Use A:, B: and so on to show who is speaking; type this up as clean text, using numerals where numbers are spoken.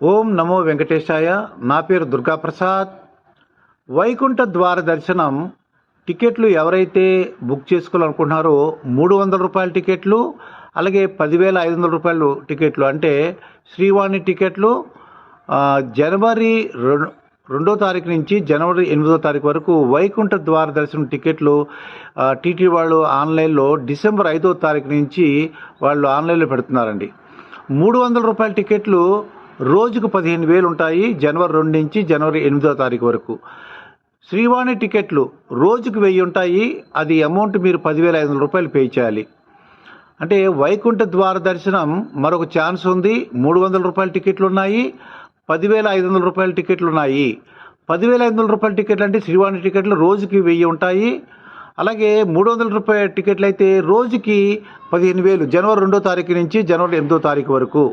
A: ఓం నమో వెంకటేశాయ. నా పేరు దుర్గాప్రసాద్. వైకుంఠ ద్వార దర్శనం టికెట్లు ఎవరైతే బుక్ చేసుకోవాలనుకుంటున్నారో 300 రూపాయల టికెట్లు, అలాగే 10,500 టికెట్లు అంటే శ్రీవాణి టికెట్లు జనవరి 2వ తారీఖు నుంచి జనవరి 8వ తారీఖు వరకు వైకుంఠ ద్వార దర్శనం టికెట్లు టీటీ వాళ్ళు ఆన్లైన్లో డిసెంబర్ 5వ తారీఖు నుంచి వాళ్ళు ఆన్లైన్లో పెడుతున్నారండి. 300 రూపాయల టికెట్లు రోజుకు 15,000 ఉంటాయి, జనవరి 2 నుంచి జనవరి 8వ తారీఖు వరకు. శ్రీవాణి టికెట్లు రోజుకు 1000 ఉంటాయి, అది అమౌంట్ మీరు 10,500 పే చేయాలి. అంటే వైకుంఠ ద్వార దర్శనం మరొక ఛాన్స్ ఉంది. 300 రూపాయల టికెట్లు ఉన్నాయి, 10,500 టికెట్లు ఉన్నాయి. 10,500 టికెట్లు అంటే శ్రీవాణి టికెట్లు రోజుకి 1000 ఉంటాయి. అలాగే 300 రూపాయల టికెట్లు అయితే రోజుకి 15,000, జనవరి 2వ తారీఖు నుంచి జనవరి 8వ తారీఖు వరకు.